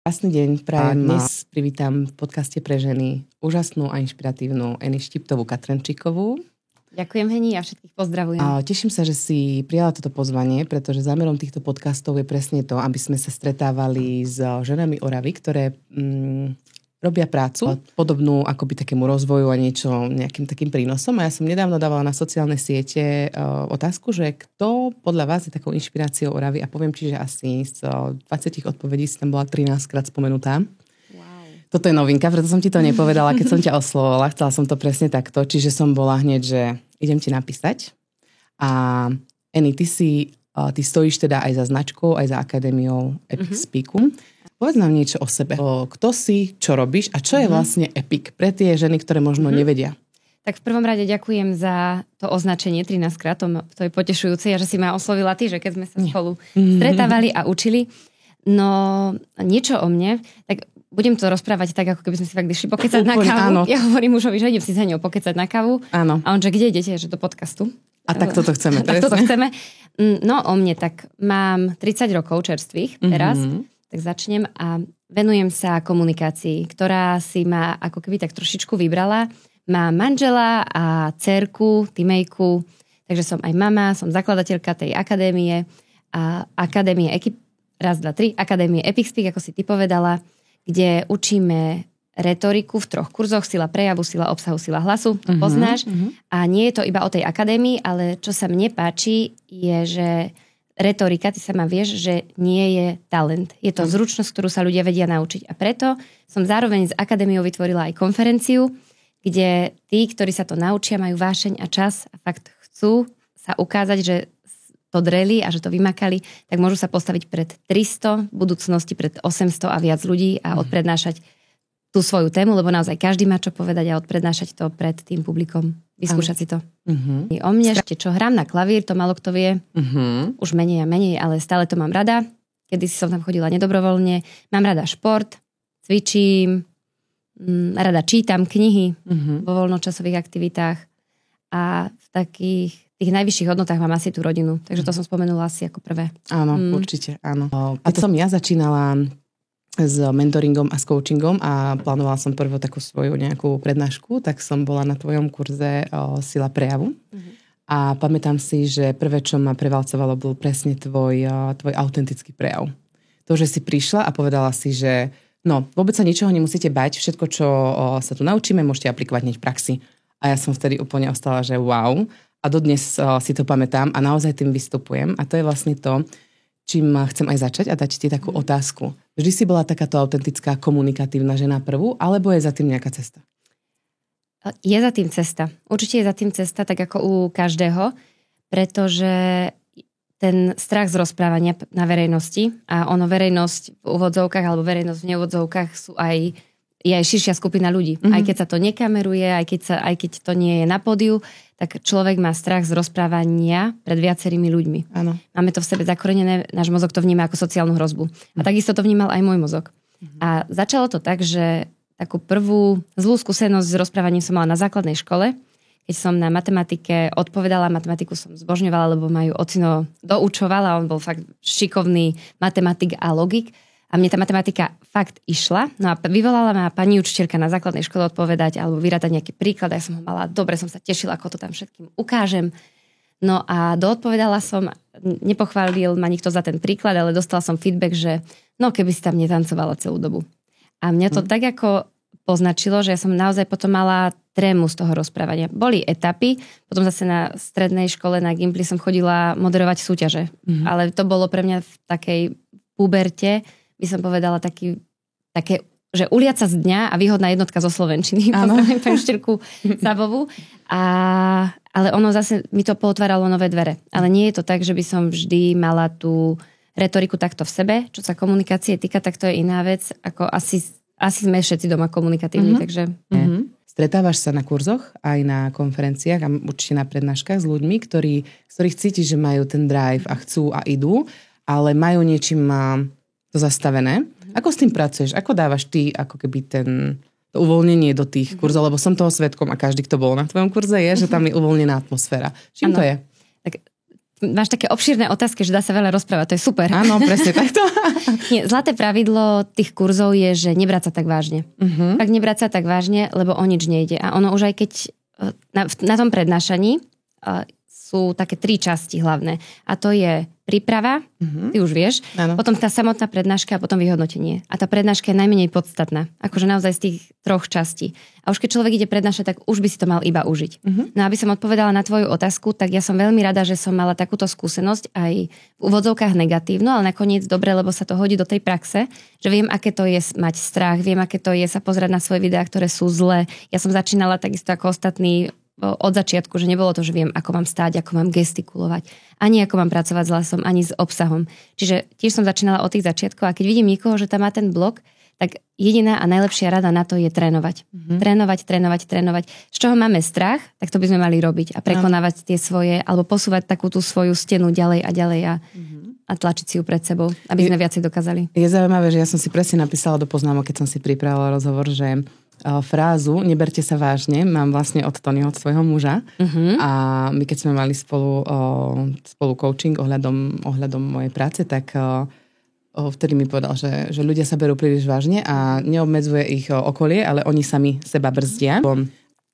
Krásny deň, prajem. Dnes privítam v podcaste pre ženy úžasnú a inšpiratívnu Eny Štiptovú Katrenčíkovú. Ďakujem, Heni, a všetkých pozdravujem. Teším sa, že si prijala toto pozvanie, pretože zámerom týchto podcastov je presne to, aby sme sa stretávali s ženami Oravy, ktoré robia prácu podobnú akoby takému rozvoju a nejakým takým prínosom. A ja som nedávno dávala na sociálne siete otázku, že kto podľa vás je takou inšpiráciou Oravy, a poviem ti, že asi z 20 odpovedí si tam bola 13 krát spomenutá. Toto je novinka, preto som ti to nepovedala, keď som ťa oslovovala. Chcela som to presne takto, čiže som bola hneď, že idem ti napísať. A Eny, ty stojíš teda aj za značkou, aj za akadémiou Epic Speaku. Povedz nám niečo o sebe. Kto si, čo robíš a čo je vlastne Epic pre tie ženy, ktoré možno nevedia? Tak v prvom rade ďakujem za to označenie 13 krát. To je potešujúce, že si ma oslovila ty, že keď sme sa spolu stretávali a učili. No, niečo o mne, tak budem to rozprávať tak, ako keby sme si fakt išli pokecať na kávu. Áno. Ja hovorím mužovi, že idem si s Heňou pokecať na kávu. Áno. A on, že kde idete? Že do podcastu. A tak toto chceme. Tak toto chceme. No, o mne, tak mám 30 rokov čerstvých teraz. Tak začnem a venujem sa komunikácii, ktorá si ma ako keby tak trošičku vybrala. Mám manžela a dcerku, Timejku, takže som aj mama, som zakladateľka tej akadémie a akadémie Akadémie Epic Speak, ako si ty povedala, kde učíme retoriku v 3 kurzoch, sila prejavu, sila obsahu, sila hlasu, to poznáš. A nie je to iba o tej akadémii, ale čo sa mne páči, je, že retorika, ty sama vieš, že nie je talent. Je to zručnosť, ktorú sa ľudia vedia naučiť. A preto som zároveň s akadémiou vytvorila aj konferenciu, kde tí, ktorí sa to naučia, majú vášeň a čas a fakt chcú sa ukázať, že to dreli a že to vymakali, tak môžu sa postaviť pred 300, v budúcnosti pred 800 a viac ľudí a odprednášať tú svoju tému, lebo naozaj každý má čo povedať a odprednášať to pred tým publikom. Vyskúšať si to. O mne ešte, čo hrám na klavír, to málo kto vie. Už menej a menej, ale stále to mám rada. Kedysi som tam chodila nedobrovoľne. Mám rada šport, cvičím, rada čítam knihy vo voľnočasových aktivitách a v takých tých najvyšších hodnotách mám asi tú rodinu. Takže to som spomenula asi ako prvé. Áno, určite, áno. Keď som ja začínala s mentoringom a s coachingom a plánovala som prvú takú svoju nejakú prednášku, tak som bola na tvojom kurze Sila prejavu. A pamätám si, že prvé, čo ma prevalcovalo, bol presne tvoj autentický prejav. To, že si prišla a povedala si, že vôbec sa ničoho nemusíte bať, všetko, čo sa tu naučíme, môžete aplikovať hneď v praxi. A ja som vtedy úplne ostala, že wow. A dodnes si to pamätám a naozaj tým vystupujem. A to je vlastne to, čím chcem aj začať a dať ti takú otázku. Vždy si bola takáto autentická, komunikatívna žena prvú, alebo je za tým nejaká cesta? Je za tým cesta. Určite je za tým cesta, tak ako u každého, pretože ten strach z rozprávania na verejnosti a verejnosť v úvodzovkách alebo verejnosť v neúvodzovkách je aj širšia skupina ľudí. Aj keď sa to nekameruje, aj keď to nie je na pódiu, tak človek má strach z rozprávania pred viacerými ľuďmi. Áno. Máme to v sebe zakorenené, náš mozog to vníma ako sociálnu hrozbu. A takisto to vnímal aj môj mozog. A začalo to tak, že takú prvú zlú skúsenosť s rozprávaním som mala na základnej škole, keď som na matematike odpovedala, matematiku som zbožňovala, lebo ma ju ocino doučovala, on bol fakt šikovný matematik a logik. A mne tá matematika fakt išla. No a vyvolala ma pani učiteľka na základnej škole odpovedať alebo vyrátať nejaký príklad. A ja som ho mala, dobre, som sa tešila, ako to tam všetkým ukážem. No a doodpovedala som, nepochválil ma nikto za ten príklad, ale dostala som feedback, že keby si tam netancovala celú dobu. A mňa to tak ako poznačilo, že ja som naozaj potom mala trému z toho rozprávania. Boli etapy, potom zase na strednej škole na Gimply som chodila moderovať súťaže. Ale to bolo pre mňa v takej puberte, by som povedala také, že uliať sa z dňa a výhodná jednotka zo slovenčiny. Pozdravím pani učiteľku Sabovú. Ale ono zase mi to pootváralo nové dvere. Ale nie je to tak, že by som vždy mala tú retoriku takto v sebe. Čo sa komunikácie týka, tak to je iná vec. Ako asi sme všetci doma komunikatívni. Takže... Stretávaš sa na kurzoch, aj na konferenciách a určite na prednáškach s ľuďmi, z ktorých cítiš, že majú ten drive a chcú a idú, ale majú niečím to zastavené. Ako s tým pracuješ? Ako dávaš ty ako keby to uvoľnenie do tých kurzov? Lebo som toho svedkom a každý, kto bol na tvojom kurze, je, že tam je uvoľnená atmosféra. Čím to je? Tak máš také obšírne otázky, že dá sa veľa rozprávať, to je super. Áno, presne takto. Nie, zlaté pravidlo tých kurzov je, že nebrať sa tak vážne. Ak nebrať sa tak vážne, lebo o nič nejde. A ono už aj keď na tom prednášaní sú také 3 časti hlavné. A to je príprava, ty už vieš, potom tá samotná prednáška a potom vyhodnotenie. A tá prednáška je najmenej podstatná. Akože naozaj z tých 3 častí. A už keď človek ide prednášať, tak už by si to mal iba užiť. No aby som odpovedala na tvoju otázku, tak ja som veľmi rada, že som mala takúto skúsenosť aj v úvodzovkách negatívnu, ale nakoniec dobre, lebo sa to hodí do tej praxe, že viem, aké to je mať strach, viem, aké to je sa pozerať na svoje videá, ktoré sú zlé. Ja som začínala takisto ako ostatní od začiatku, že nebolo to, že viem, ako mám stáť, ako mám gestikulovať, ani ako mám pracovať s hlasom, ani s obsahom. Čiže tiež som začínala od tých začiatkov a keď vidím niekoho, že tam má ten blok, tak jediná a najlepšia rada na to je trénovať. Trénovať. Z čoho máme strach, tak to by sme mali robiť a prekonávať tie svoje, alebo posúvať takú tú svoju stenu ďalej a ďalej a tlačiť si ju pred sebou, aby sme viacej dokázali. Je zaujímavé, že ja som si presne napísala do poznámok, keď som si pripravila rozhovor, že frázu neberte sa vážne mám vlastne od Tonyho, od svojho muža. A my keď sme mali spolu coaching ohľadom mojej práce, tak vtedy mi povedal, že ľudia sa berú príliš vážne a neobmedzuje ich okolie, ale oni sami seba brzdia.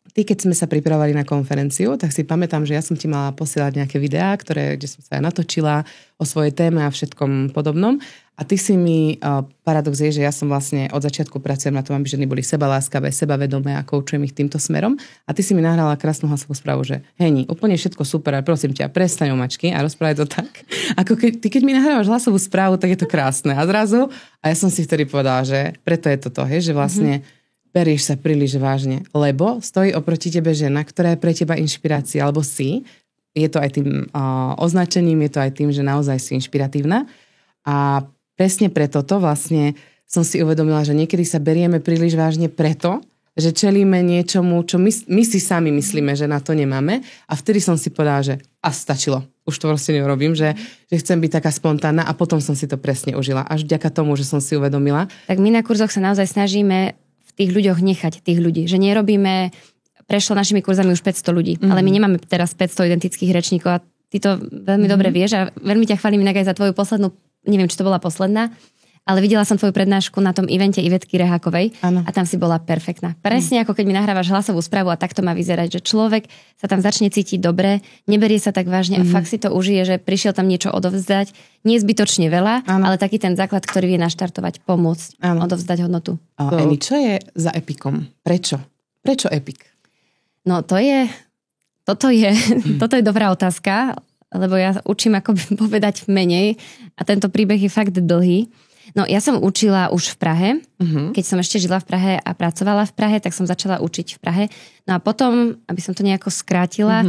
Ty, keď sme sa pripravovali na konferenciu, tak si pamätám, že ja som ti mala posielať nejaké videá, kde som sa aj natočila o svojej téme a všetkom podobnom. A ty si mi, paradox je, že ja som vlastne od začiatku pracujem na tom, aby ženy boli sebaláskavé, sebavedomé a koučujem ich týmto smerom. A ty si mi nahrala krásnu hlasovú správu, že Heni, úplne všetko super, ale prosím ťa, prestaň omačky a rozprávaj to tak. Ako keď mi nahrávaš hlasovú správu, tak je to krásne. A zrazu, a ja som si vtedy povedala, že preto je toto, že vlastne berieš sa príliš vážne, lebo stojí oproti tebe žena, ktorá je pre teba inšpirácia, alebo si. Je to aj tým označením, je to aj tým, že naozaj si inšpiratívna. A presne preto to vlastne som si uvedomila, že niekedy sa berieme príliš vážne preto, že čelíme niečomu, čo my si sami myslíme, že na to nemáme. A vtedy som si povedala, že stačilo. Už to proste neurobím, že chcem byť taká spontánna a potom som si to presne užila. Až vďaka tomu, že som si uvedomila. Tak my na kurzoch sa naozaj snažíme v tých ľuďoch nechať tých ľudí. Že nerobíme, prešlo našimi kurzami už 500 ľudí, ale my nemáme teraz 500 identických rečníkov a ty to veľmi dobre vieš a veľmi ťa chválim inak aj za tvoju poslednú, neviem, či to bola posledná, ale videla som tvoju prednášku na tom evente Ivetky Rehákovej a tam si bola perfektná. Presne ako keď mi nahrávaš hlasovú správu a takto má vyzerať, že človek sa tam začne cítiť dobre, neberie sa tak vážne a fakt si to užije, že prišiel tam niečo odovzdať, nie zbytočne veľa, ale taký ten základ, ktorý vie naštartovať, pomôcť, odovzdať hodnotu. Eni, čo je za epikom? Prečo? Prečo epik? No toto je dobrá otázka, lebo ja učím ako povedať menej a tento príbeh je fakt dlhý. No ja som učila už v Prahe, keď som ešte žila v Prahe a pracovala v Prahe, tak som začala učiť v Prahe. No a potom, aby som to nejako skrátila,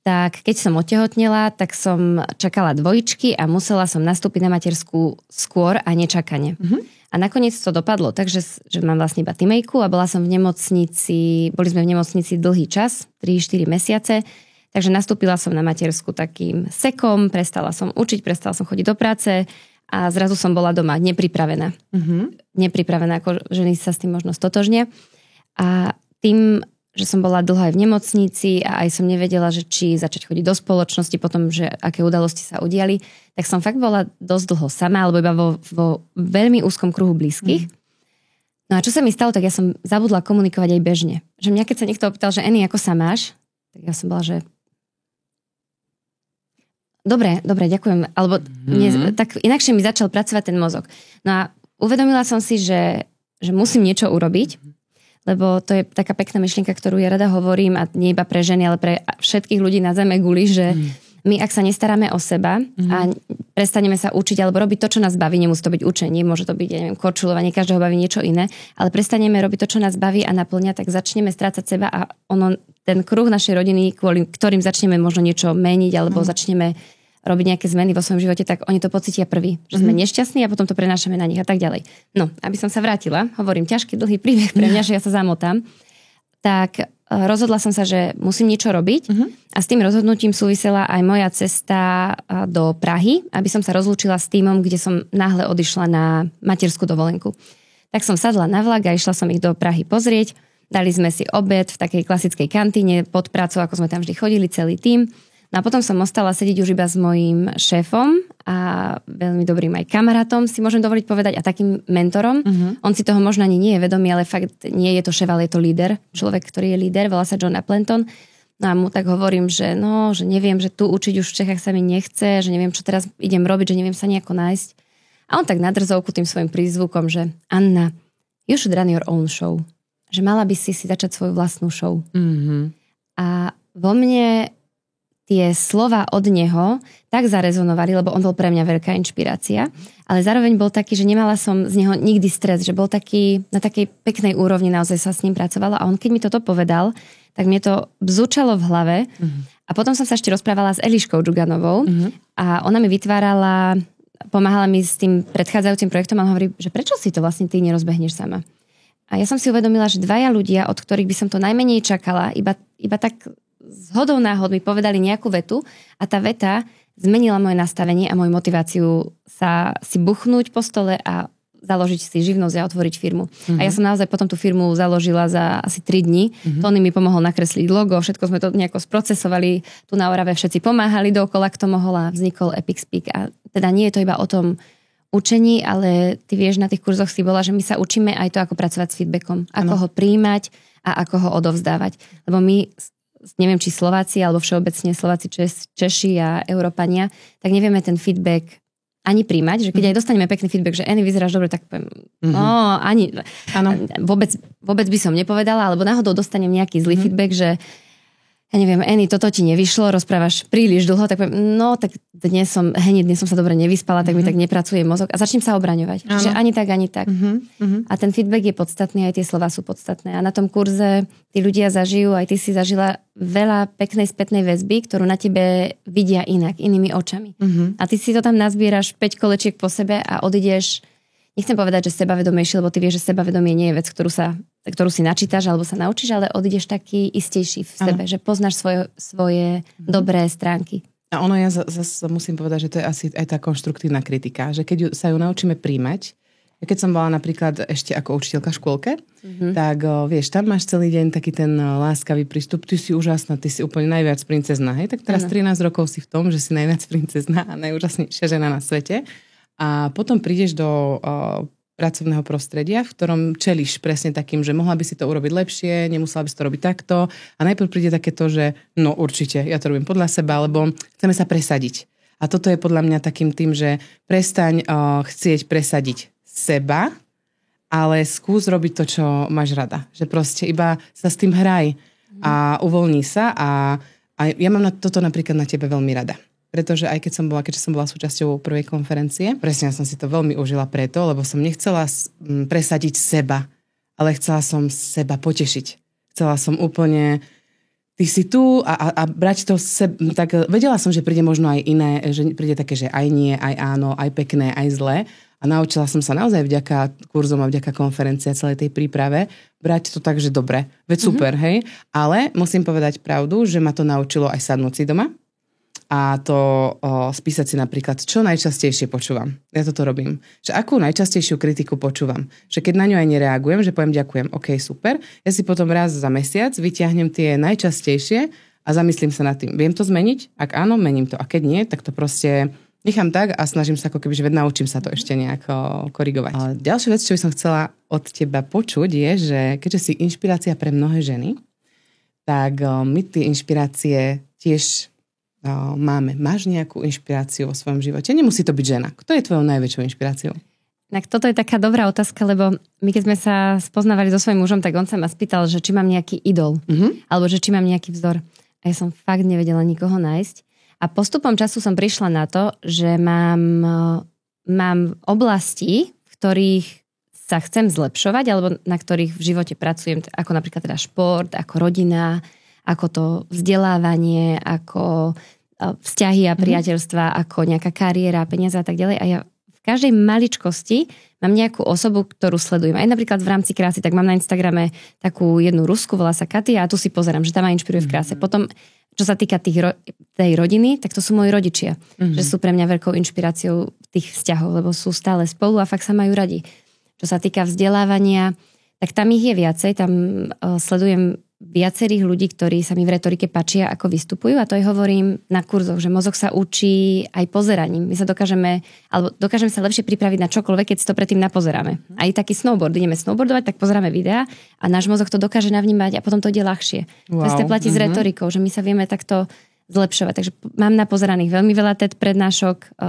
tak keď som otehotnela, tak som čakala dvojičky a musela som nastúpiť na matersku skôr a nečakane. A nakoniec to dopadlo, takže že mám vlastne iba týmejku a boli sme v nemocnici dlhý čas, 3-4 mesiace, takže nastúpila som na matersku takým sekom, prestala som učiť, prestala som chodiť do práce a zrazu som bola doma nepripravená. Nepripravená, ako ženy sa s tým možno stotožnia. A tým, že som bola dlho aj v nemocnici a aj som nevedela, že či začať chodiť do spoločnosti, potom, že aké udalosti sa udiali, tak som fakt bola dosť dlho sama, alebo iba vo veľmi úzkom kruhu blízkych. No a čo sa mi stalo, tak ja som zabudla komunikovať aj bežne. Že mňa, keď sa niekto opýtal, že Eni, ako sa máš? Tak ja som bola, že Dobre, ďakujem. Alebo tak inakšie mi začal pracovať ten mozog. No a uvedomila som si, že musím niečo urobiť, lebo to je taká pekná myšlienka, ktorú ja rada hovorím a nie iba pre ženy, ale pre všetkých ľudí na zeme guli, že my, ak sa nestaráme o seba a prestaneme sa učiť alebo robiť to, čo nás baví, nemusí to byť učenie, môže to byť, ja neviem, korčulovanie, každého baví niečo iné, ale prestaneme robiť to, čo nás baví a naplňa, tak začneme strácať seba a ten kruh našej rodiny, kvôli ktorým začneme možno niečo meniť alebo začneme robiť nejaké zmeny vo svojom živote, tak oni to pocítia prvý, že sme nešťastní a potom to prenášame na nich a tak ďalej. No, aby som sa vrátila, hovorím, ťažký, dlhý príbeh pre mňa, že ja sa zamotám, tak rozhodla som sa, že musím niečo robiť a s tým rozhodnutím súvisela aj moja cesta do Prahy, aby som sa rozlúčila s tímom, kde som náhle odišla na materskú dovolenku. Tak som sadla na vlak a išla som ich do Prahy pozrieť. Dali sme si obed v takej klasickej kantíne pod prácou, ako sme tam vždy chodili, celý tím. No a potom som ostala sedieť už iba s mojím šéfom a veľmi dobrým aj kamarátom, si môžem dovoliť povedať, a takým mentorom. On si toho možno ani nie je vedomý, ale fakt nie je to šéf, ale je to líder. Človek, ktorý je líder, volá sa John Appleton. No a mu tak hovorím, že neviem, že tu učiť už v Čechách sa mi nechce, že neviem, čo teraz idem robiť, že neviem sa nejako nájsť. A on tak na drzovku tým svojim prízvukom, že Anna, you should run your own show. Že mala by si začať svoju vlastnú show. A vo mne tie slova od neho tak zarezonovali, lebo on bol pre mňa veľká inšpirácia, ale zároveň bol taký, že nemala som z neho nikdy stres, že bol taký na takej peknej úrovni, naozaj sa s ním pracovala a on keď mi toto povedal, tak mne to bzúčalo v hlave a potom som sa ešte rozprávala s Eliškou Džuganovou a ona mi pomáhala mi s tým predchádzajúcim projektom a on hovorí, že prečo si to vlastne ty nerozbehneš sama? A ja som si uvedomila, že dvaja ľudia, od ktorých by som to najmenej čakala, iba tak zhodou náhod mi povedali nejakú vetu a tá veta zmenila moje nastavenie a moju motiváciu si buchnúť po stole a založiť si živnosť a otvoriť firmu. A ja som naozaj potom tú firmu založila za asi 3 dní. Tony mi pomohol nakresliť logo, všetko sme to nejako sprocesovali. Tu na Orave všetci pomáhali dookola, kto mohol a vznikol Epic Speak. A teda nie je to iba o tom učení, ale ty vieš, na tých kurzoch si bola, že my sa učíme aj to, ako pracovať s feedbackom. Ako ho prijímať a ako ho odovzdávať. Lebo my, neviem, či Slováci, alebo všeobecne Slováci, Češi a Európania, tak nevieme ten feedback ani príjmať, že keď aj dostaneme pekný feedback, že Eny, vyzeráš dobre, tak poviem, ani, vôbec by som nepovedala, alebo náhodou dostanem nejaký zlý feedback, že ja neviem, Eny, toto ti nevyšlo, rozprávaš príliš dlho, tak poviem, tak dnes som sa dobre nevyspala, tak mi tak nepracuje mozog a začnem sa obraňovať. Že ani tak. A ten feedback je podstatný, aj tie slová sú podstatné. A na tom kurze tí ľudia zažijú, aj ty si zažila veľa peknej spätnej väzby, ktorú na tebe vidia inak, inými očami. A ty si to tam nazbieraš 5 kolečiek po sebe a odídeš, nechcem povedať, že sebavedomejšie, lebo ty vieš, že sebavedomie nie je vec, ktorú si načítaš alebo sa naučíš, ale odídeš taký istejší v sebe, že poznáš svoje dobré stránky. A ono, ja zase musím povedať, že to je asi aj tá konštruktívna kritika, že keď sa ju naučíme príjmať, keď som bola napríklad ešte ako učiteľka v škôlke, tak vieš, tam máš celý deň taký ten láskavý prístup, ty si úžasná, ty si úplne najviac princezná, hej? Tak teraz 13 rokov si v tom, že si najviac princezná a najúžasnejšia žena na svete. A potom prídeš do pracovného prostredia, v ktorom čelíš presne takým, že mohla by si to urobiť lepšie, nemusela by si to robiť takto. A najprv príde takéto, že no určite, ja to robím podľa seba, lebo chceme sa presadiť. A toto je podľa mňa takým tým, že prestaň chcieť presadiť seba, ale skús robiť to, čo máš rada. Že proste iba sa s tým hraj a uvoľní sa a ja mám toto napríklad na tebe veľmi rada. Pretože aj keďže som bola súčasťou prvej konferencie, presne som si to veľmi užila preto, lebo som nechcela presadiť seba, ale chcela som seba potešiť. Chcela som úplne, ty si tu a brať to tak vedela som, že príde možno aj iné, že príde také, že aj nie, aj áno, aj pekné, aj zlé. A naučila som sa naozaj vďaka kurzom a vďaka konferencii a celej tej príprave brať to tak, že dobre, veď super, hej. Ale musím povedať pravdu, že ma to naučilo aj sadnúť si doma, a to spísať si napríklad, čo najčastejšie počúvam. Ja toto robím. Že akú najčastejšiu kritiku počúvam. Že keď na ňu aj nereagujem, že poviem ďakujem, ok, super. Ja si potom raz za mesiac vyťahnem tie najčastejšie a zamyslím sa nad tým. Viem to zmeniť? Ak áno, mením to. A keď nie, tak to proste nechám tak a snažím sa ako keby, že naučím sa to ešte nejak korigovať. Ale ďalšia vec, čo by som chcela od teba počuť, je, že keďže si inšpirácia pre mnohé ženy, tak my tie inšpirácie tiež máme. Máš nejakú inšpiráciu vo svojom živote? Nemusí to byť žena. Kto je tvojou najväčšou inšpiráciou? Tak toto je taká dobrá otázka, lebo my keď sme sa spoznávali so svojím mužom, tak on sa ma spýtal, že či mám nejaký idol, alebo že či mám nejaký vzor. A ja som fakt nevedela nikoho nájsť. A postupom času som prišla na to, že mám oblasti, v ktorých sa chcem zlepšovať, alebo na ktorých v živote pracujem, ako napríklad teda šport, ako rodina, ako to vzdelávanie, ako vzťahy a priateľstva, ako nejaká kariéra, peniaze a tak ďalej. A ja v každej maličkosti mám nejakú osobu, ktorú sledujem. Aj napríklad v rámci krásy, tak mám na Instagrame takú jednu Rusku, volá sa Katia a tu si pozerám, že tá ma inšpiruje v kráse. Potom, čo sa týka tej rodiny, tak to sú moji rodičia. Že sú pre mňa veľkou inšpiráciou tých vzťahov, lebo sú stále spolu a fakt sa majú radi. Čo sa týka vzdelávania, tak tam ich je viacej. Tam sledujem viacerých ľudí, ktorí sa mi v retorike páčia, ako vystupujú, a to aj hovorím na kurzoch, že mozog sa učí aj pozeraním. My sa dokážeme sa lepšie pripraviť na čokoľvek, keď si to predtým napozeráme. Aj taký snowboard, ideme snowboardovať, tak pozeráme videá a náš mozog to dokáže navnímať a potom to ide ľahšie. Wow. To platí s retorikou, že my sa vieme takto zlepšovať. Takže mám napozeraných veľmi veľa TED prednášok,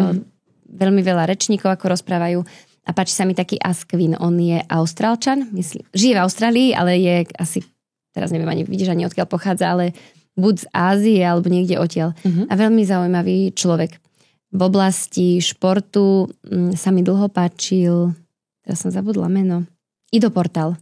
veľmi veľa rečníkov, ako rozprávajú. A páči sa mi taký Asquin, on je Austrálčan, žije v Austrálii, ale je asi, teraz neviem ani, vidíš ani odkiaľ pochádza, ale buď z Ázie, alebo niekde odtiaľ. A veľmi zaujímavý človek. V oblasti športu sa mi dlho páčil, teraz som zabudla meno, Ido Portal.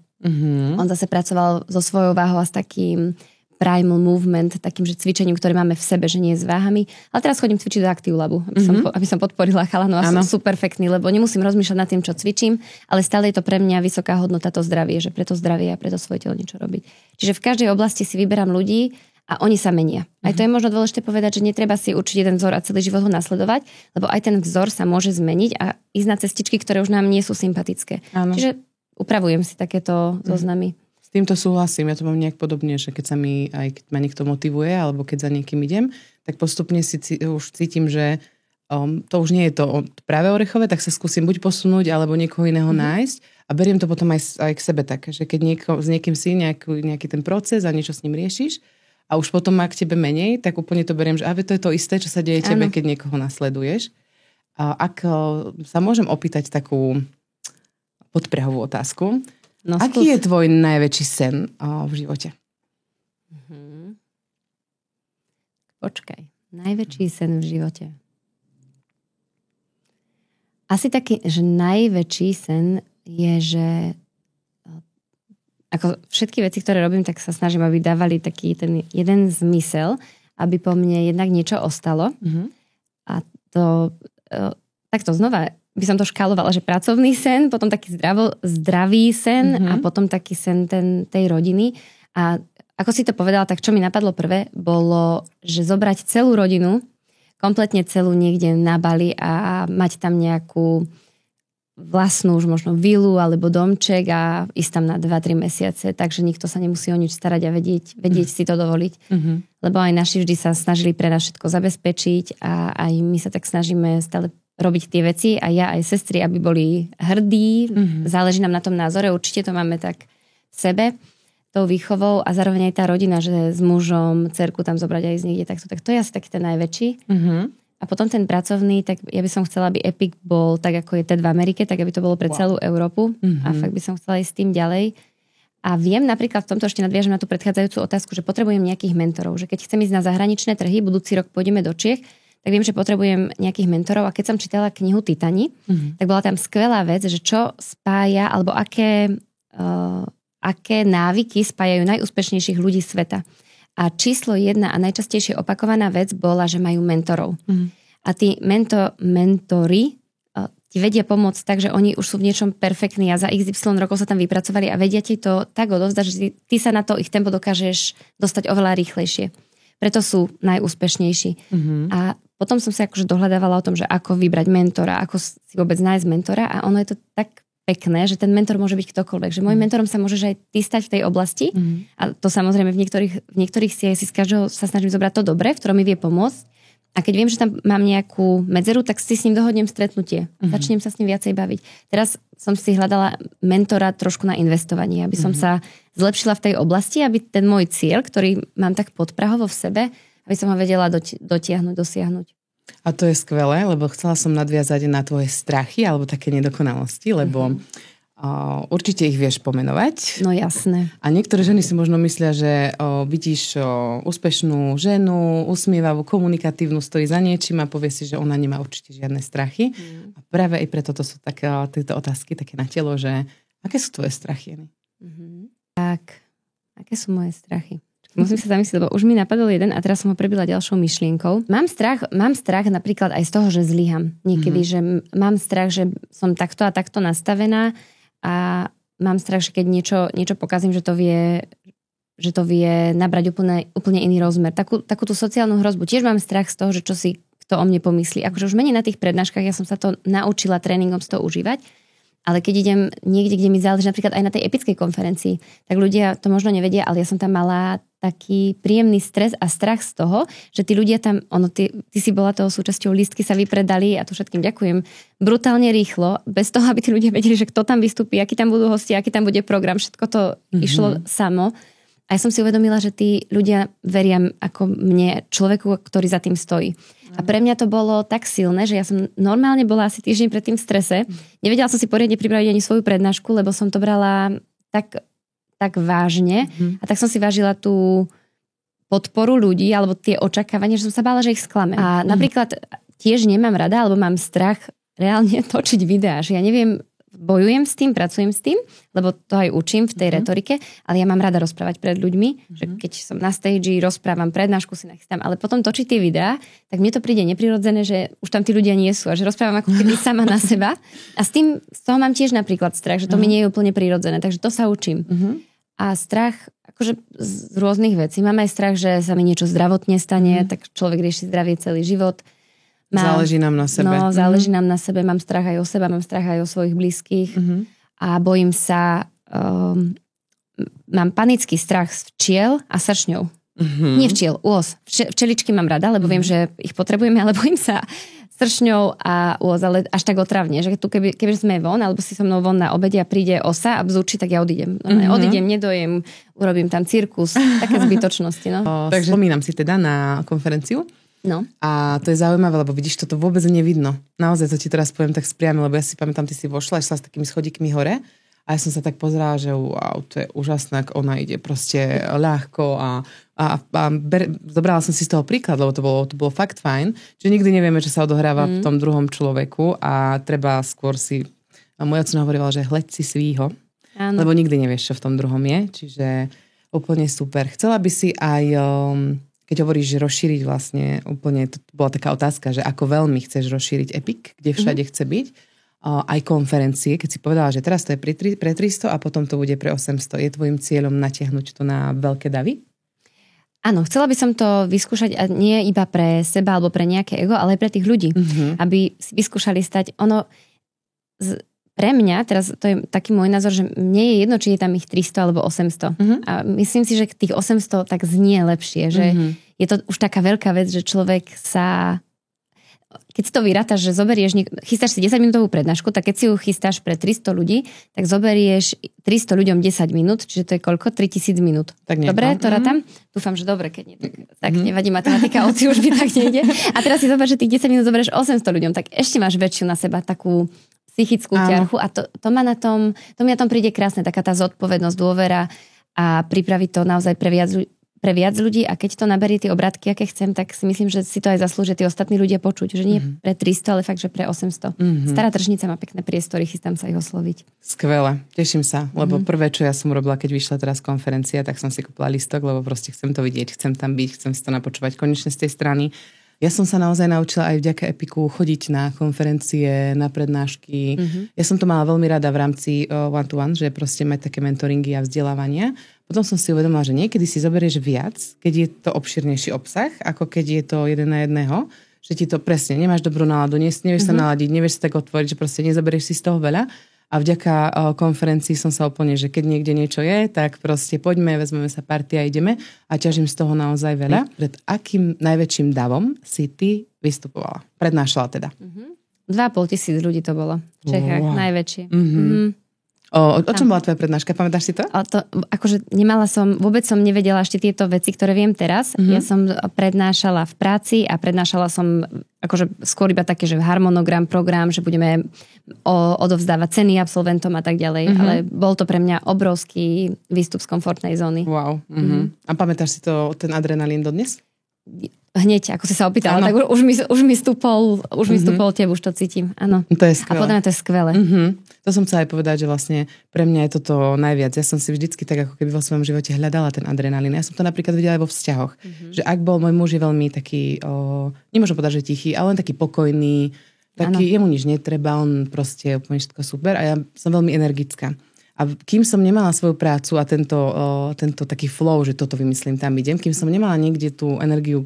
On zase pracoval so svojou váhou a s takým primal movement, takým, že cvičením, ktoré máme v sebe, že nie s váhami. Ale teraz chodím cvičiť do Active Labu, aby som podporila chalanov a som super pekný, lebo nemusím rozmýšľať nad tým, čo cvičím, ale stále je to pre mňa vysoká hodnota to zdravie, že preto zdravie a preto svoje telo niečo robiť. Čiže v každej oblasti si vyberám ľudí a oni sa menia. Aj to je možno dôležité povedať, že netreba si určiť jeden vzor a celý život ho nasledovať, lebo aj ten vzor sa môže zmeniť a ísť na cestičky, ktoré už nám nie sú sympatické. Čiže upravujem si takéto zoznamy. Týmto súhlasím, ja to mám nejak podobne, že keď ma niekto motivuje, alebo keď za niekým idem, tak postupne už cítim, že to už nie je to práve orechové, tak sa skúsim buď posunúť, alebo niekoho iného nájsť a beriem to potom aj k sebe tak, že keď s niekým si nejaký ten proces a niečo s ním riešiš a už potom má k tebe menej, tak úplne to beriem, že to je to isté, čo sa deje tebe, keď niekoho nasleduješ. Ak sa môžem opýtať takú podprahovú otázku, aký je tvoj najväčší sen v živote? Počkaj. Najväčší sen v živote. Asi taký, že najväčší sen je, že ako všetky veci, ktoré robím, tak sa snažím, aby dávali taký ten jeden zmysel, aby po mne jednak niečo ostalo. A to takto znova by som to škálovala, že pracovný sen, potom taký zdravý sen a potom taký sen tej rodiny. A ako si to povedala, tak čo mi napadlo prvé, bolo, že zobrať celú rodinu, kompletne celú niekde na Bali a mať tam nejakú vlastnú už možno vilu alebo domček a ísť tam na 2-3 mesiace, takže nikto sa nemusí o nič starať a vedieť si to dovoliť. Lebo aj naši vždy sa snažili pre nás všetko zabezpečiť a aj my sa tak snažíme stále robiť tie veci a ja aj sestry, aby boli hrdí. Záleží nám na tom názore, určite to máme tak v sebe, tou výchovou a zároveň aj tá rodina, že s mužom, dcerku tam zobrať aj z niekde takto. Tak to je asi taký ten najväčší. A potom ten pracovný, tak ja by som chcela, aby Epic bol tak, ako je TED v Amerike, tak aby to bolo pre celú Európu. A fakt by som chcela ísť s tým ďalej. A viem napríklad, v tomto ešte nadviažem na tú predchádzajúcu otázku, že potrebujem nejakých mentorov. Že keď chcem ísť na zahraničné trhy, budúci rok pôjdeme do Čiech, tak viem, že potrebujem nejakých mentorov. A keď som čítala knihu Titani, tak bola tam skvelá vec, že čo spája, alebo aké návyky spájajú najúspešnejších ľudí sveta. A číslo 1 a najčastejšie opakovaná vec bola, že majú mentorov. A tí mentori ti vedia pomôcť tak, že oni už sú v niečom perfektní a za XY rokov sa tam vypracovali a vedia ti to tak odovzdať, že ty sa na to ich tempo dokážeš dostať oveľa rýchlejšie. Preto sú najúspešnejší. A potom som sa akože dohľadávala o tom, že ako vybrať mentora, ako si vôbec nájsť mentora a ono je to tak pekné, že ten mentor môže byť ktokoľvek. Že môj mentorom sa môžeš aj ty stať v tej oblasti a to samozrejme v niektorých si z každého sa snažím zobrať to dobré, v ktorom mi vie pomôcť. A keď viem, že tam mám nejakú medzeru, tak si s ním dohodnem stretnutie. Začnem sa s ním viacej baviť. Teraz som si hľadala mentora trošku na investovanie, aby som sa zlepšila v tej oblasti, aby ten môj cieľ, ktorý mám tak podprahovo v sebe, aby som ho vedela dotiahnuť, dosiahnuť. A to je skvelé, lebo chcela som nadviazať na tvoje strachy alebo také nedokonalosti, lebo určite ich vieš pomenovať. No jasné. A niektoré ženy si možno myslia, že vidíš úspešnú ženu, usmievavú, komunikatívnu, stojí za niečím a povie si, že ona nemá určite žiadne strachy. A práve aj preto to sú tieto otázky také na telo, že aké sú tvoje strachy? Tak, aké sú moje strachy? Musím sa zamyslieť, lebo už mi napadol jeden a teraz som ho prebila ďalšou myšlienkou. Mám strach napríklad aj z toho, že zlyham. Niekedy, že mám strach, že som takto a takto nastavená a mám strach, že keď niečo pokazím, že to vie nabrať úplne iný rozmer. Takú tú sociálnu hrozbu. Tiež mám strach z toho, že čo si kto o mne pomyslí. Akože už menej na tých prednáškach, ja som sa to naučila tréningom z toho užívať, Ale keď idem niekde, kde mi záleží, napríklad aj na tej epickej konferencii, tak ľudia to možno nevedia, ale ja som tam mala taký príjemný stres a strach z toho, že tí ľudia tam, ty si bola toho súčasťou, lístky sa vypredali a to všetkým ďakujem, brutálne rýchlo, bez toho, aby tí ľudia vedeli, že kto tam vystúpi, akí tam budú hostia, aký tam bude program, všetko to išlo samo. A ja som si uvedomila, že tí ľudia veria ako mne, človeku, ktorý za tým stojí. A pre mňa to bolo tak silné, že ja som normálne bola asi týždeň pred tým v strese. Nevedela som si poriadne pripraviť ani svoju prednášku, lebo som to brala tak vážne. A tak som si vážila tú podporu ľudí, alebo tie očakávania, že som sa bála, že ich sklame. A napríklad tiež nemám rada, alebo mám strach reálne točiť videá, že ja neviem, bojujem s tým, pracujem s tým, lebo to aj učím v tej retorike, ale ja mám rada rozprávať pred ľuďmi, že keď som na stage, rozprávam prednášku, si nachystám, ale potom točiť tie videá, tak mne to príde neprirodzené, že už tam tí ľudia nie sú a že rozprávam ako keby sama na seba. A z toho mám tiež napríklad strach, že to mi nie je úplne prirodzené, takže to sa učím. A strach akože z rôznych vecí. Mám aj strach, že sa mi niečo zdravotne stane, tak človek rieši zdravie celý život. Záleží nám na sebe. No, záleží nám na sebe. Mám strach aj o seba, mám strach aj o svojich blízkych. A bojím sa, mám panický strach z včiel a sršňov. Nie včiel, ôs. Včeličky mám rada, lebo viem, že ich potrebujeme, ale bojím sa sršňov a ôs, ale až tak otravne, že tu keby sme von, alebo si so mnou von na obede a príde osa a bzúči, tak ja odídem. Odídem, nedojem, urobím tam cirkus, také zbytočnosti. No. Takže spomínam si teda na konferenciu. No. A to je zaujímavé, lebo vidíš, toto vôbec nevidno. Naozaj to ti teraz poviem tak spriame, lebo ja si pamätám, ty si vošla, išla s takými schodíkmi hore a ja som sa tak pozerala, že wow, to je úžasné, ako ona ide proste ľahko a zobrala som si z toho príklad, lebo to bolo fakt fajn, že nikdy nevieme, čo sa odohráva v tom druhom človeku a treba skôr si, a môj otec hovorila, že hleď si svýho, lebo nikdy nevieš, čo v tom druhom je, čiže úplne super. Chcela by si aj keď hovoríš, že rozšíriť vlastne úplne, to bola taká otázka, že ako veľmi chceš rozšíriť Epic, kde všade chce byť, aj konferencie, keď si povedala, že teraz to je pre 300 a potom to bude pre 800. Je tvojim cieľom natiahnuť to na veľké davy? Áno, chcela by som to vyskúšať a nie iba pre seba alebo pre nejaké ego, ale aj pre tých ľudí, aby si vyskúšali stať. Pre mňa, teraz to je taký môj názor, že mne je jedno, či je tam ich 300 alebo 800. A myslím si, že tých 800 tak znie lepšie, že je to už taká veľká vec, že človek sa... Keď si to vyrátaš, že zoberieš, chystáš si 10-minútovú prednášku, tak keď si ju chystáš pre 300 ľudí, tak zoberieš 300 ľuďom 10 minút, čiže to je koľko? 3000 minút. Dobre, to rátam? Dúfam, že dobre, keď nie, tak nevadí matematika, oci už by tak nejde. A teraz si zober, že tých 10 minút zoberieš 800 ľuďom, tak ešte máš väčšiu na seba takú psychickú ťarchu a to mi na tom príde krásne, taká tá zodpovednosť, dôvera a pripraviť to naozaj pre viac ľudí a keď to naberie tie obratky, aké chcem, tak si myslím, že si to aj zaslúžia tí ostatní ľudia počuť, že nie pre 300, ale fakt, že pre 800. Stará tržnica má pekné priestory, chystám sa ich osloviť. Skvelé, teším sa, lebo prvé, čo ja som robila, keď vyšla teraz konferencia, tak som si kúpila listok, lebo proste chcem to vidieť, chcem tam byť, chcem si to napočúvať konečne z tej strany. Ja som sa naozaj naučila aj vďaka Epiku chodiť na konferencie, na prednášky. Ja som to mala veľmi rada v rámci one-to-one, že proste mať také mentoringy a vzdelávania. Potom som si uvedomila, že niekedy si zoberieš viac, keď je to obširnejší obsah, ako keď je to jeden na jedného, že ti to presne, nemáš dobrú náladu, nevieš sa naladiť, nevieš sa tak otvoriť, že proste nezoberieš si z toho veľa. A vďaka konferencii som sa úplne, že keď niekde niečo je, tak proste poďme, vezmeme sa party a ideme a ťažím z toho naozaj veľa. Pred akým najväčším davom si ty vystupovala? Prednášala teda? 2500 ľudí to bolo v Čechách, najväčšie. O čom bola tvoja prednáška? Pamätáš si to? Akože vôbec som nevedela ešte tieto veci, ktoré viem teraz. Ja som prednášala v práci a prednášala som akože skôr iba také, že harmonogram, program, že budeme odovzdávať ceny absolventom a tak ďalej. Ale bol to pre mňa obrovský výstup z komfortnej zóny. Wow. A pamätáš si ten adrenalín dodnes? Hneď, ako si sa opýtala, tak už mi stúpol teb, už to cítim. Áno. To je skvelé. A potom to je skvelé. To som chcela aj povedať, že vlastne pre mňa je toto najviac. Ja som si vždycky tak ako keby vo svojom živote hľadala ten adrenalín. Ja som to napríklad videla aj vo vzťahoch. Že ak bol môj muž je veľmi taký, nemôžem povedať, že tichý, ale len taký pokojný, taký, jemu nič netreba, on proste úplne všetko super a ja som veľmi energická. A kým som nemala svoju prácu a tento taký flow, že toto vymyslím, tam idem, kým som nemala niekde tú energiu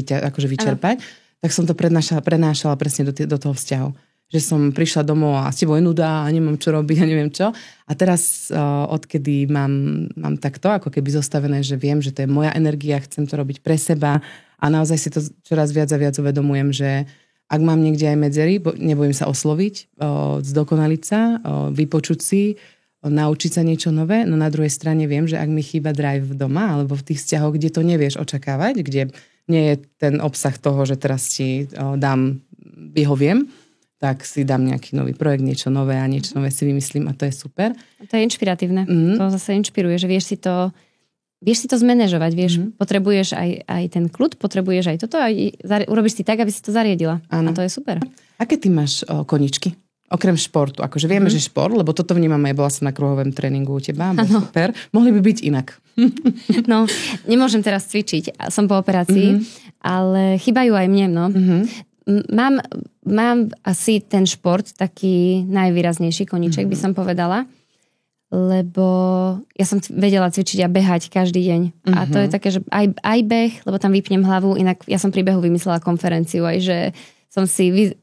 akože vyčerpať, tak som to prenášala presne do toho vzťahu. že som prišla domov a s tebou je nuda a nemám čo robiť a neviem čo. A teraz, odkedy mám takto, ako keby zostavené, že viem, že to je moja energia, chcem to robiť pre seba a naozaj si to čoraz viac a viac uvedomujem, že ak mám niekde aj medzery, nebojím sa osloviť, zdokonaliť sa, vypočuť si, naučiť sa niečo nové, no na druhej strane viem, že ak mi chýba drive doma alebo v tých vzťahoch, kde to nevieš očakávať, kde nie je ten obsah toho, že teraz ti vyhoviem, tak si dám nejaký nový projekt, niečo nové a niečo nové si vymyslím a to je super. To je inšpiratívne. To zase inšpiruje, že vieš si to zmanéžovať, potrebuješ aj ten kľud, potrebuješ aj toto a urobíš si tak, aby si to zariadila. Áno. A to je super. Aké ty máš koničky? Okrem športu. Akože vieme, že šport, lebo toto vnímam aj, bola som na kruhovom tréningu u teba, super. Mohli by byť inak. No, nemôžem teraz cvičiť, som po operácii, ale chýbajú aj mne, no. Mám asi ten šport taký najvýraznejší koníček, by som povedala, lebo ja som vedela cvičiť a behať každý deň. A to je také, že aj beh, lebo tam vypnem hlavu, inak ja som pri behu vymyslela konferenciu, aj že som si...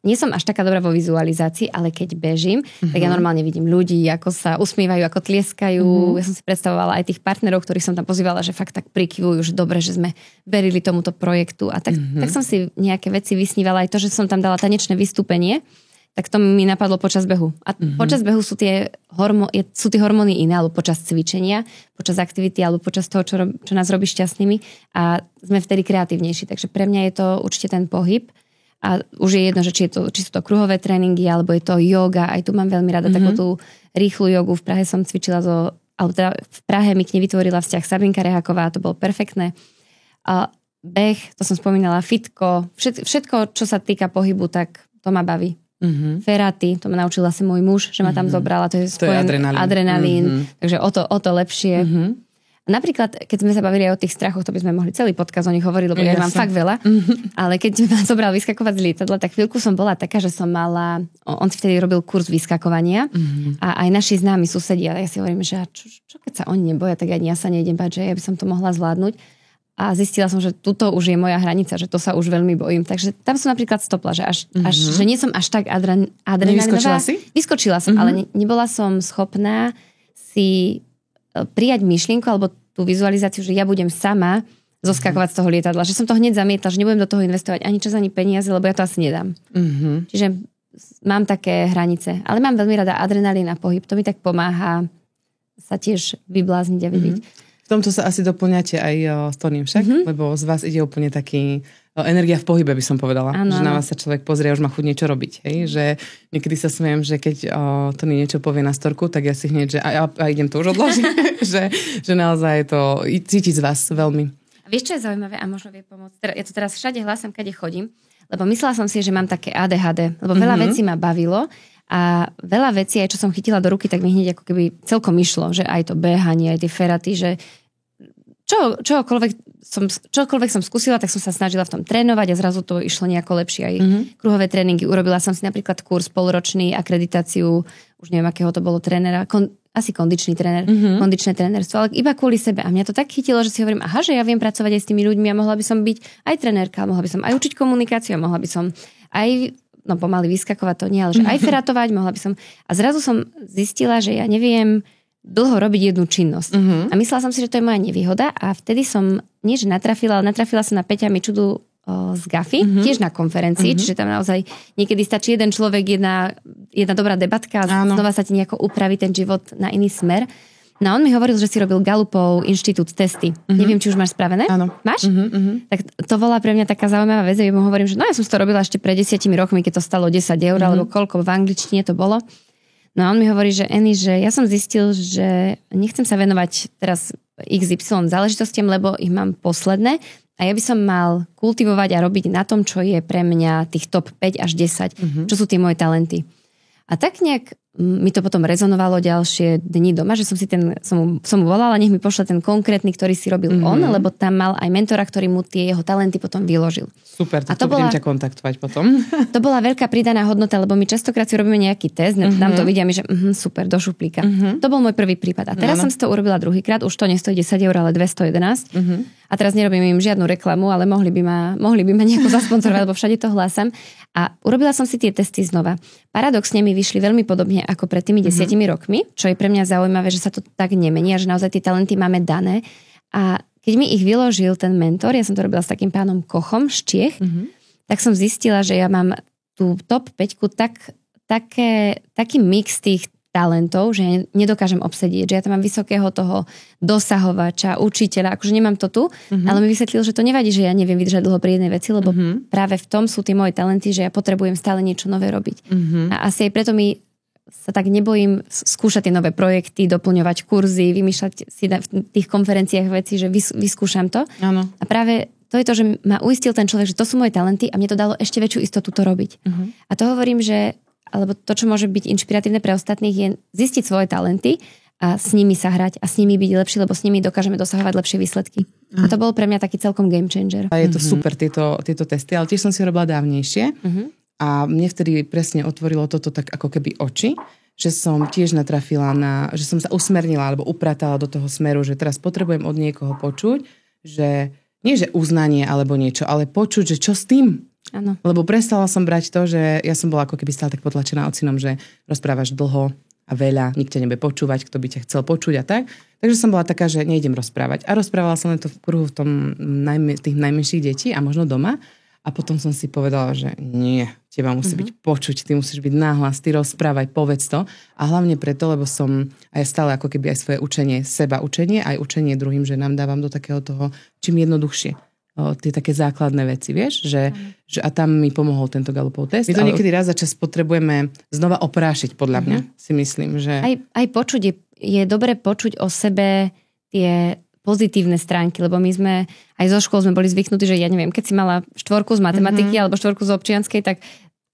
Nie som až taká dobrá vo vizualizácii, ale keď bežím, tak ja normálne vidím ľudí, ako sa usmievajú, ako tlieskajú. Ja som si predstavovala aj tých partnerov, ktorých som tam pozývala, že fakt tak prikyvujú, že dobre, že sme verili tomuto projektu. A tak som si nejaké veci vysnívala. Aj to, že som tam dala tanečné vystúpenie, tak to mi napadlo počas behu. A počas behu sú tie hormóny iné, alebo počas cvičenia, počas aktivity, alebo počas toho, čo nás robí šťastnými. A sme vtedy kreatívnejší. Takže pre mňa je to určite ten pohyb. A už je jedno, že či sú to kruhové tréningy, alebo je to yoga. Aj tu mám veľmi rada takú tú rýchlu jogu. V Prahe som cvičila alebo teda v Prahe mi k nej vytvorila vzťah Sabinka Reháková, to bolo perfektné. A beh, to som spomínala, fitko, všetko, čo sa týka pohybu, tak to ma baví. Feraty, to ma naučil asi môj muž, že ma tam zobrala, to je adrenalín. Takže o to lepšie. Napríklad, keď sme sa bavili aj o tých strachoch, to by sme mohli celý podcast o nich hovoriť, lebo ja mám fakt veľa. Ale keď ma zobral vyskakovať z lietadla, tak chvíľku som bola taká, že som mala... On si vtedy robil kurz vyskakovania a aj naši známi susedia. Ja si hovorím, že čo keď sa oni neboja, tak ani ja sa nejdem bať, že ja by som to mohla zvládnuť. A zistila som, že tuto už je moja hranica, že to sa už veľmi bojím. Takže tam som napríklad stopla, že že nie som až tak adrenalinová. Vyskočila som, ale nebola som schopná si prijať myšlienku alebo tú vizualizáciu, že ja budem sama zoskakovať z toho lietadla. Že som to hneď zamietla, že nebudem do toho investovať ani čas, ani peniaze, lebo ja to asi nedám. Čiže mám také hranice. Ale mám veľmi rada adrenalín a pohyb. To mi tak pomáha sa tiež vyblázniť a vybiť. V tomto sa asi doplňate aj s Tonym však, lebo z vás ide úplne taký energia v pohybe, by som povedala. Ano, že na vás sa človek pozrie a už má chuť niečo robiť. Hej? Že niekedy sa smejem, že keď Tony niečo povie na storku, tak ja si hneď, že a idem to už odložiť. že naozaj to cítiť z vás veľmi. A vieš, čo je zaujímavé a možno vie pomôcť? Ja to teraz všade hlásam, kade chodím, lebo myslela som si, že mám také ADHD, lebo veľa vecí ma bavilo a veľa vecí, aj čo som chytila do ruky, tak mi hneď ako keby celkom išlo, že aj to behanie, aj tie feraty, že čokoľvek som skúsila, tak som sa snažila v tom trénovať a zrazu to išlo nejako lepšie. Aj kruhové tréningy. Urobila som si napríklad kurz polročný, akreditáciu, už neviem, akého to bolo trénera, asi kondičný tréner, kondičné trénerstvo, ale iba kvôli sebe. A mňa to tak chytilo, že si hovorím, že ja viem pracovať aj s tými ľuďmi a mohla by som byť aj trénerka, mohla by som aj učiť komunikáciu, mohla by som aj pomaly vyskakovať to nie, ale že aj feratovať, mohla by som. A zrazu som zistila, že ja neviem dlho robiť jednu činnosť. A myslela som si, že to je moja nevýhoda a vtedy som natrafila som na Peťa Mičudu z GAFI, tiež na konferencii, čiže tam naozaj niekedy stačí jeden človek, jedna dobrá debatka a znova sa ti nejako upraví ten život na iný smer. No on mi hovoril, že si robil Galupov inštitút testy. Neviem, či už máš spravené? Áno. Máš? Tak to bola pre mňa taká zaujímavá vec, ja mu hovorím, že ja som to robila ešte pred 10 rokmi, keď to stalo 10 €, alebo koľko v angličtine to bolo. No a on mi hovorí, že že ja som zistil, že nechcem sa venovať teraz XY záležitostiam, lebo ich mám posledné a ja by som mal kultivovať a robiť na tom, čo je pre mňa tých top 5 až 10, čo sú tie moje talenty. A tak nejak mi to potom rezonovalo ďalšie dni doma, že som mu volala, nech mi pošle ten konkrétny, ktorý si robil on, lebo tam mal aj mentora, ktorý mu tie jeho talenty potom vyložil. Super, to budem ťa kontaktovať potom. To bola veľká pridaná hodnota, lebo my častokrát si robíme nejaký test, tam to vidia mi, že super, do šuplíka. To bol môj prvý prípad. A teraz som si to urobila druhýkrát, už to nestojí 10 € ale 211. A teraz nerobím im žiadnu reklamu, ale mohli by ma nejako zasponzorovať, lebo všade to hlásam. A urobila som si tie testy znova. Paradoxne mi vyšli veľmi podobne ako pred tými 10 rokmi, čo je pre mňa zaujímavé, že sa to tak nemení a že naozaj tie talenty máme dané. A keď mi ich vyložil ten mentor, ja som to robila s takým pánom Kochom z Čiech, tak som zistila, že ja mám tú top 5 taký mix tých talentov, že nedokážem obsedieť, že ja tam mám vysokého toho dosahovača, učiteľa, akože nemám to tu, ale mi vysvetlil, že to nevadí, že ja neviem vydržať dlho pri jednej veci, lebo práve v tom sú tie moje talenty, že ja potrebujem stále niečo nové robiť. A asi aj preto mi sa tak nebojím skúšať tie nové projekty, doplňovať kurzy, vymýšľať si v tých konferenciách veci, že vyskúšam to. Áno. A práve to je to, že ma uistil ten človek, že to sú moje talenty a mne to dalo ešte väčšiu istotu to robiť. A to hovorím, že alebo to, čo môže byť inšpiratívne pre ostatných, je zistiť svoje talenty a s nimi sa hrať a s nimi byť lepší, lebo s nimi dokážeme dosahovať lepšie výsledky. A to bol pre mňa taký celkom game changer. A je to super, tieto testy, ale tiež som si robila dávnejšie a mne vtedy presne otvorilo toto tak ako keby oči, že som tiež natrafila že som sa usmernila alebo upratala do toho smeru, že teraz potrebujem od niekoho počuť, že nie že uznanie alebo niečo, ale počuť, že čo s tým? Áno. Lebo prestala som brať to, že ja som bola ako keby stále tak potlačená ocinom, že rozprávaš dlho a veľa, nikto nebude počúvať, kto by ťa chcel počuť a tak. Takže som bola taká, že nejdem rozprávať. A rozprávala som len to v kruhu tých najmenších detí a možno doma. A potom som si povedala, že nie, teba musí byť počuť, ty musíš byť náhlas, ty rozprávaj, povedz to. A hlavne preto, lebo som aj stále ako keby aj svoje učenie, seba učenie, aj učenie druhým, že nám dávam do takého toho, čím jednoduchšie. Tie také základné veci, vieš? Že a tam mi pomohol tento Galupov test. My to niekedy raz za čas potrebujeme znova oprášiť, podľa mňa, si myslím, že... Aj počuť, je dobre počuť o sebe tie pozitívne stránky, lebo my sme, aj zo škôl sme boli zvyknutí, že ja neviem, keď si mala 4 z matematiky alebo 4 z občianskej, tak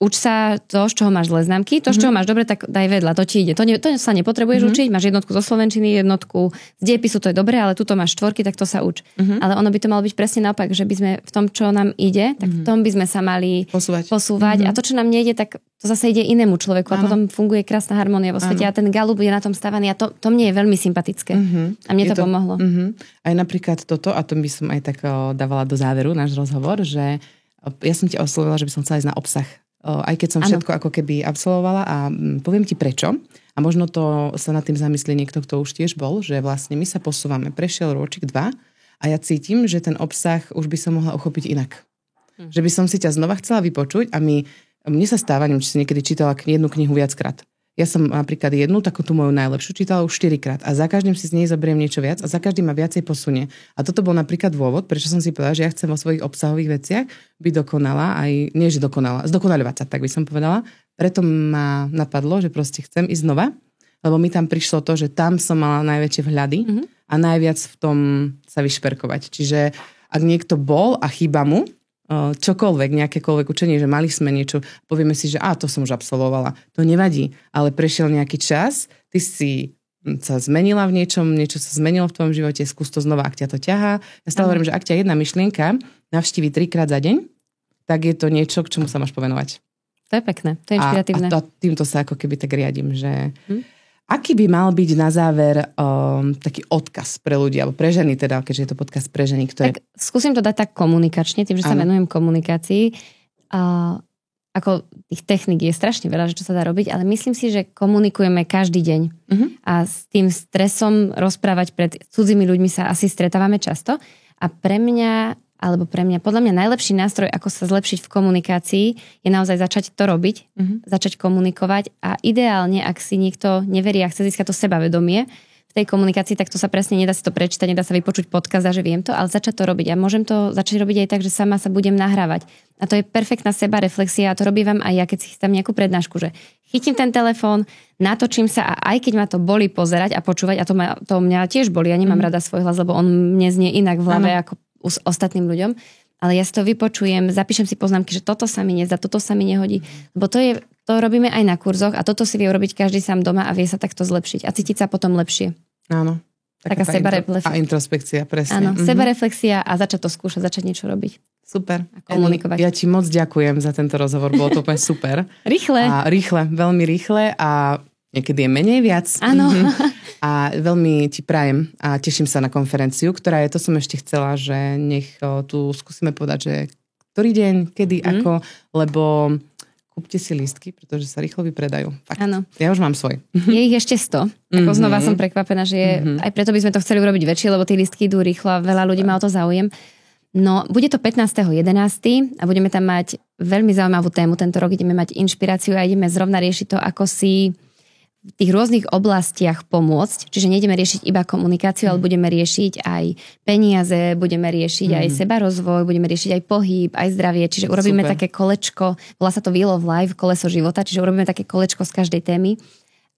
uč sa to, z čoho máš zlé známky, to, z čoho máš dobre, tak daj vedľa, to ti ide. To sa nepotrebuješ učiť, máš jednotku zo slovenčiny, jednotku z dejepisu, to je dobre, ale tuto máš 4, tak to sa uč. Ale ono by to malo byť presne naopak, že by sme v tom, čo nám ide, tak v tom by sme sa mali posúvať. A to, čo nám nejde, tak to zase ide inému človeku a potom funguje krásna harmónia vo svete a ten Galup je na tom stavaný a to mne je veľmi sympatické. A mne to pomohlo. Aj napríklad toto, a to by som aj tak dávala do záveru náš rozhovor, že ja som ti oslovila, že by som chcela ísť na obsah. Aj keď som všetko ako keby absolvovala a poviem ti prečo. A možno to sa nad tým zamyslí niekto, kto už tiež bol, že vlastne my sa posúvame. Prešiel ročík 2 a ja cítim, že ten obsah už by som mohla uchopiť inak. Že by som si ťa znova chcela vypočuť a mne sa stáva, neviem, či si niekedy čítala jednu knihu viackrát. Ja som napríklad jednu, takú tú moju najlepšiu, čítala už 4-krát a za každým si z nej zoberiem niečo viac a za každým ma viacej posunie. A toto bol napríklad dôvod, prečo som si povedala, že ja chcem vo svojich obsahových veciach byť dokonalá, aj nie že dokonalá, zdokonaľovať sa, tak by som povedala. Preto ma napadlo, že proste chcem ísť znova, lebo mi tam prišlo to, že tam som mala najväčšie vhľady a najviac v tom sa vyšperkovať. Čiže ak niekto bol a chýba mu čokoľvek, nejakékoľvek učenie, že mali sme niečo, povieme si, že to som už absolvovala. To nevadí, ale prešiel nejaký čas, ty si sa zmenila v niečo sa zmenilo v tvojom živote, skús to znova, ak ťa to ťahá. Ja stále hovorím, že ak ťa jedna myšlienka navštívi 3-krát za deň, tak je to niečo, k čomu sa máš povenovať. To je pekné, to je inšpiratívne. A týmto sa ako keby tak riadím, že... Aký by mal byť na záver taký odkaz pre ľudí, alebo pre ženy teda, keďže je to podcast pre ženy, ktoré... Tak skúsim to dať tak komunikačne, tým, že sa venujem komunikácii. Ako tých techník je strašne veľa, že čo sa dá robiť, ale myslím si, že komunikujeme každý deň. A s tým stresom rozprávať pred cudzými ľuďmi sa asi stretávame často. A podľa mňa najlepší nástroj, ako sa zlepšiť v komunikácii, je naozaj začať to robiť, začať komunikovať a ideálne, ak si niekto neverí a chce získať to sebavedomie v tej komunikácii, tak to sa presne nedá si to prečítať, nedá sa vypočuť podcast a že viem to, ale začať to robiť. A môžem to začať robiť aj tak, že sama sa budem nahrávať. A to je perfektná sebareflexia a to robím aj ja, keď si chystám nejakú prednášku, že chytím ten telefón, natočím sa a aj keď ma to boli pozerať a počúvať, a to mňa tiež boli, ja nemám rada svoj hlas, lebo on mne znie inak v hlave ako s ostatným ľuďom, ale ja si to vypočujem, zapíšem si poznámky, že toto sa mi nezdá, toto sa mi nehodí, lebo to robíme aj na kurzoch a toto si vie urobiť každý sám doma a vie sa takto zlepšiť a cítiť sa potom lepšie. Áno. Taká sebareflexia. A introspekcia, presne. Áno, sebareflexia a začať to skúšať, začať niečo robiť. Super. A komunikovať. Ja ti moc ďakujem za tento rozhovor, bolo to úplne super. Rýchle, veľmi rýchle a Niekedy je menej viac. Áno. A veľmi ti prajem a teším sa na konferenciu, ktorá je, to som ešte chcela, že nech tu skúsime povedať, že ktorý deň, kedy, ako, lebo kúpte si lístky, pretože sa rýchlo vypredajú. Fakt. Áno. Ja už mám svoj. Je ich ešte 100. Ako znova som prekvapená, že je, aj preto by sme to chceli urobiť väčšie, lebo tie lístky idú rýchlo a veľa ľudí má o to záujem. No, bude to 15.11. a budeme tam mať veľmi zaujímavú tému. Tento rok ideme mať inšpiráciu a ideme zrovna riešiť to, ako si v tých rôznych oblastiach pomôcť. Čiže nejdeme riešiť iba komunikáciu, ale budeme riešiť aj peniaze, budeme riešiť aj sebarozvoj, budeme riešiť aj pohyb, aj zdravie. Čiže urobíme také kolečko, volá sa to Wheel of Life, koleso života, čiže urobíme také kolečko z každej témy.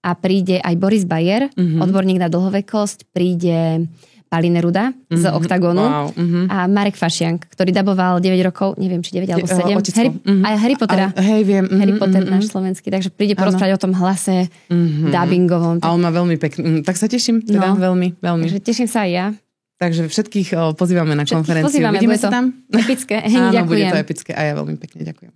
A príde aj Boris Bayer, odborník na dlhovekosť, príde Pali Neruda z Oktagonu a Marek Fašiank, ktorý daboval 9 rokov, neviem, či 9 alebo 7. A Harry Pottera. Viem. Harry Potter náš slovenský, takže príde porozprávať o tom hlase dubbingovom. A on má veľmi pekný, tak sa teším, teda veľmi. Takže teším sa aj ja. Takže všetkých pozývame na konferenciu. Vidíme sa tam? Epické. Áno, ďakujem. bude to epické a ja veľmi pekne ďakujem.